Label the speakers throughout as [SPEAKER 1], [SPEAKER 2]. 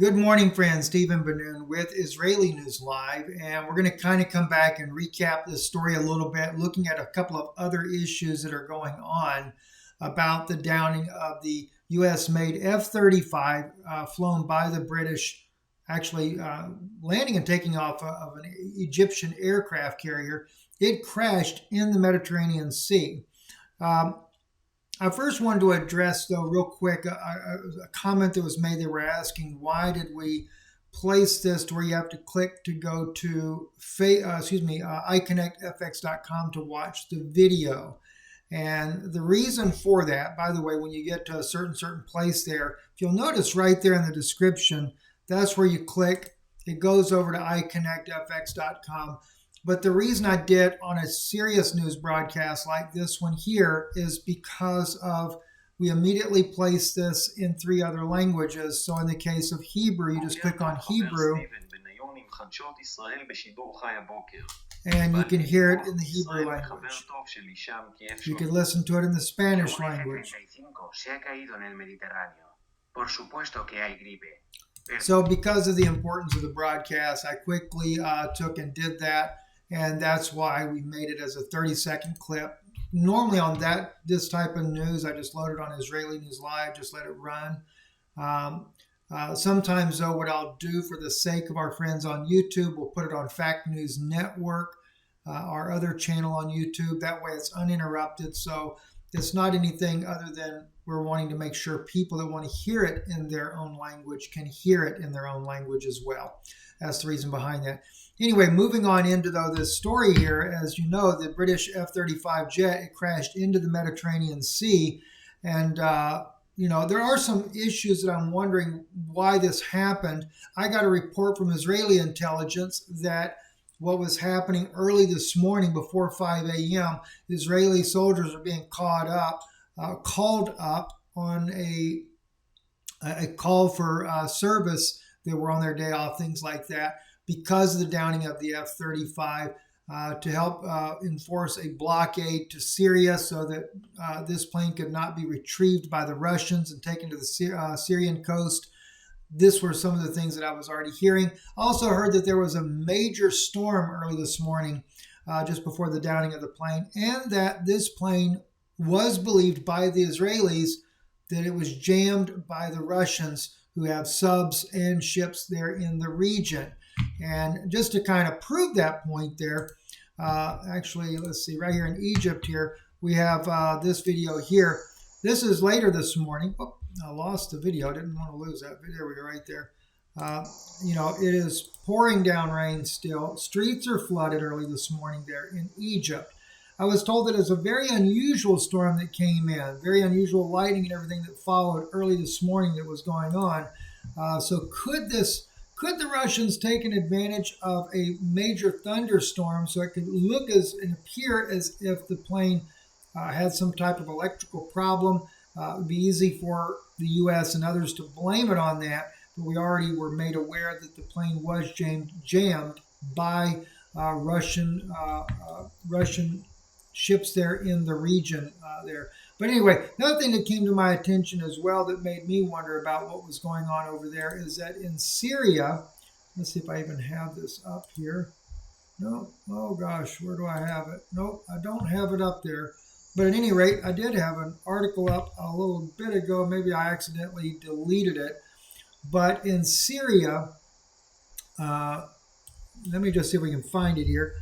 [SPEAKER 1] Good morning, friends. Stephen Benoon with Israeli News Live, and we're going to kind of come back and recap this story a little bit, looking at a couple of other issues that are going on about the downing of the U.S.-made F-35 flown by the British, actually landing and taking off of an Egyptian aircraft carrier. It crashed in the Mediterranean Sea. I first wanted to address, though, real quick, a comment that was made. They were asking, why did we place this to where you have to click to go to iConnectFX.com to watch the video. And the reason for that, by the way, when you get to a certain place there, if you'll notice right there in the description, that's where you click. It goes over to iConnectFX.com. But the reason I did on a serious news broadcast like this one here is because of we immediately placed this in 3 other languages. So in the case of Hebrew, you just click on Hebrew and you can hear it in the Hebrew language. You can listen to it in the Spanish language. So because of the importance of the broadcast, I quickly took and did that. And that's why we made it as a 30-second clip. Normally on this type of news, I just load it on Israeli News Live, just let it run. Sometimes, though, what I'll do for the sake of our friends on YouTube, we'll put it on Fact News Network, our other channel on YouTube. That way it's uninterrupted. So it's not anything other than we're wanting to make sure people that want to hear it in their own language can hear it in their own language as well. That's the reason behind that. Anyway, moving on into this story here, as you know, the British F-35 jet, it crashed into the Mediterranean Sea. And, there are some issues that I'm wondering why this happened. I got a report from Israeli intelligence that what was happening early this morning before 5 a.m., Israeli soldiers are being called up on a call for service. They were on their day off, things like that, because of the downing of the F-35 to help enforce a blockade to Syria so that this plane could not be retrieved by the Russians and taken to the Syrian coast. This were some of the things that I was already hearing. Also heard that there was a major storm early this morning just before the downing of the plane, and that this plane was believed by the Israelis that it was jammed by the Russians who have subs and ships there in the region. And just to kind of prove that point there, actually, let's see, right here in Egypt here, we have this video here. This is later this morning. Oh, I lost the video. I didn't want to lose that video. There we go, right there. It is pouring down rain still. Streets are flooded early this morning there in Egypt. I was told that it was a very unusual storm that came in, very unusual lightning and everything that followed early this morning that was going on. So could the Russians take an advantage of a major thunderstorm so it could look and appear as if the plane had some type of electrical problem? It would be easy for the U.S. and others to blame it on that, but we already were made aware that the plane was jammed by Russian ships there in the region there. But anyway, another thing that came to my attention as well that made me wonder about what was going on over there is that in Syria, let's see if I even have this up here. No, oh gosh, where do I have it? Nope, I don't have it up there. But at any rate, I did have an article up a little bit ago. Maybe I accidentally deleted it. But in Syria, let me just see if we can find it here.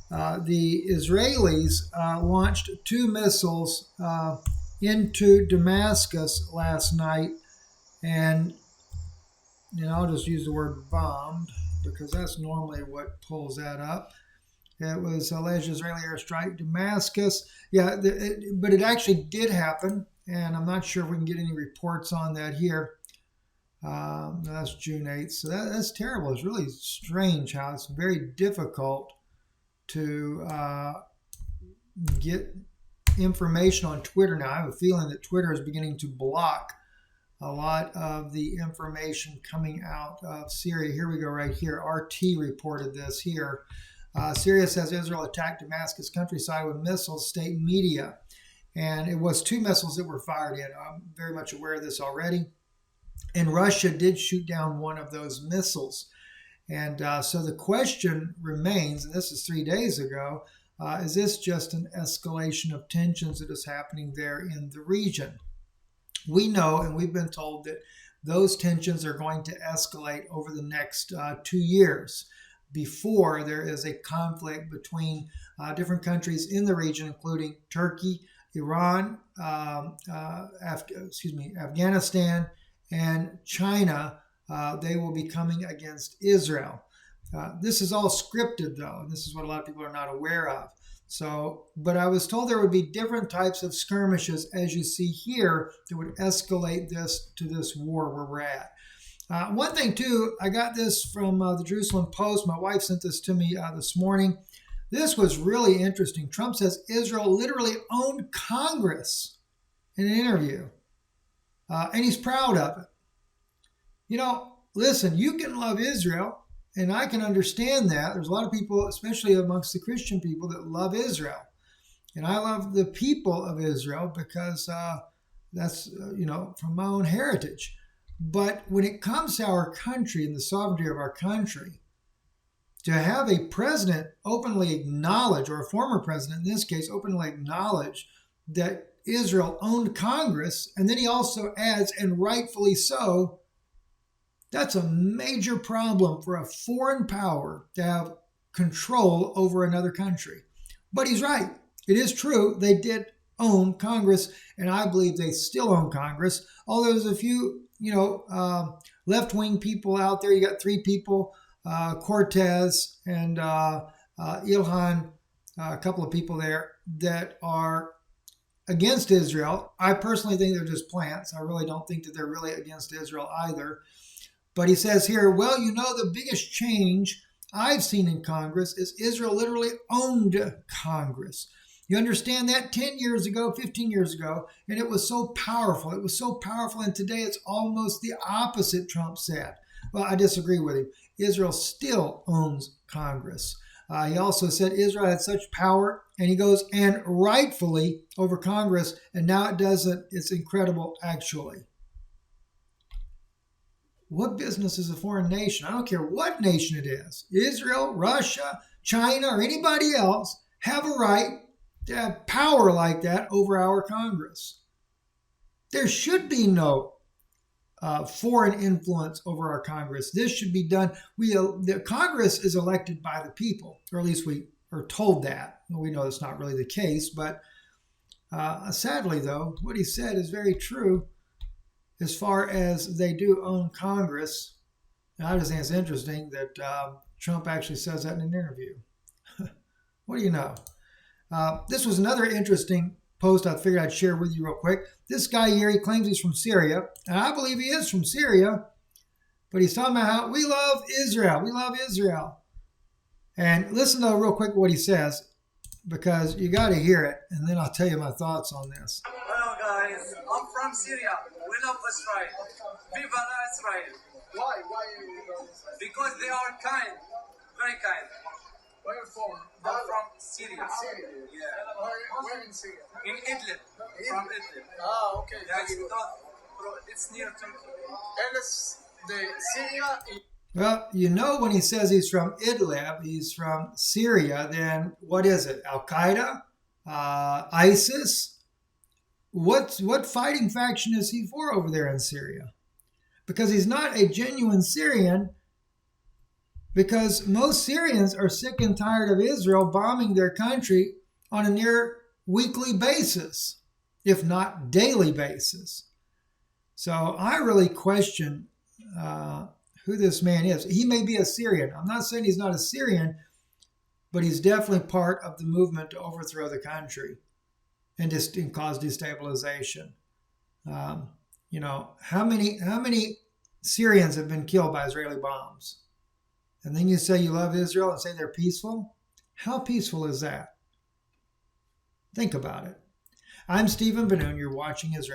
[SPEAKER 1] The Israelis launched 2 missiles into Damascus last night, and I'll just use the word bombed because that's normally what pulls that up. It was alleged Israeli airstrike Damascus. Yeah, but it actually did happen, and I'm not sure if we can get any reports on that here. That's June 8th, so that's terrible. It's really strange how it's very difficult to get information on Twitter now. I have a feeling that Twitter is beginning to block a lot of the information coming out of Syria. Here we go right here. RT reported this here. Syria says Israel attacked Damascus countryside with missiles, state media. And it was 2 missiles that were fired in. I'm very much aware of this already. And Russia did shoot down one of those missiles. And so the question remains, and this is 3 days ago, is this just an escalation of tensions that is happening there in the region? We know, and we've been told, that those tensions are going to escalate over the next 2 years before there is a conflict between different countries in the region, including Turkey, Iran, Afghanistan, and China. They will be coming against Israel. This is all scripted, though, and this is what a lot of people are not aware of. So, but I was told there would be different types of skirmishes, as you see here, that would escalate this to this war where we're at. One thing, too, I got this from the Jerusalem Post. My wife sent this to me this morning. This was really interesting. Trump says Israel literally owned Congress in an interview, and he's proud of it. You know, listen, you can love Israel, and I can understand that. There's a lot of people, especially amongst the Christian people, that love Israel. And I love the people of Israel because that's, from my own heritage. But when it comes to our country and the sovereignty of our country, to have a president openly acknowledge, or a former president in this case, openly acknowledge that Israel owned Congress, and then he also adds, and rightfully so, that's a major problem for a foreign power to have control over another country. But he's right. It is true. They did own Congress, and I believe they still own Congress. Although there's a few, left-wing people out there. You got three people, Cortez and Ilhan, a couple of people there that are against Israel. I personally think they're just plants. I really don't think that they're really against Israel either. But he says here, well, the biggest change I've seen in Congress is Israel literally owned Congress. You understand that? 10 years ago, 15 years ago, and it was so powerful. It was so powerful, and today it's almost the opposite, Trump said. Well, I disagree with him. Israel still owns Congress. He also said Israel had such power, and he goes, and rightfully over Congress, and now it doesn't. It's incredible, actually. What business is a foreign nation? I don't care what nation it is. Israel, Russia, China, or anybody else have a right to have power like that over our Congress. There should be no foreign influence over our Congress. This should be done. The Congress is elected by the people, or at least we are told that. We know that's not really the case, but sadly, though, what he said is very true. As far as they do own Congress, and I just think it's interesting that Trump actually says that in an interview. What do you know? This was another interesting post I figured I'd share with you real quick. This guy here, he claims he's from Syria, and I believe he is from Syria, but he's talking about how we love Israel. We love Israel. And listen to real quick what he says, because you got to hear it, and then I'll tell you my thoughts on this.
[SPEAKER 2] Hello guys, I'm from Syria. We love Israel. Viva la Israel.
[SPEAKER 3] Why?
[SPEAKER 2] Because they are kind, very kind.
[SPEAKER 3] Where are you from?
[SPEAKER 2] I'm from Syria.
[SPEAKER 3] Syria.
[SPEAKER 2] Yeah.
[SPEAKER 3] Where in Syria?
[SPEAKER 2] In Idlib. From Idlib.
[SPEAKER 3] Ah, okay.
[SPEAKER 2] It's near Turkey.
[SPEAKER 3] And it's the Syria.
[SPEAKER 1] Well, when he says he's from Idlib, he's from Syria, then what is it? Al-Qaeda? ISIS? What fighting faction is he for over there in Syria? Because he's not a genuine Syrian, because most Syrians are sick and tired of Israel bombing their country on a near weekly basis, if not daily basis. So I really question who this man is. He may be a Syrian. I'm not saying he's not a Syrian, but he's definitely part of the movement to overthrow the country and cause destabilization. How many Syrians have been killed by Israeli bombs? And then you say you love Israel and say they're peaceful? How peaceful is that? Think about it. I'm Stephen Benoon. You're watching Israel.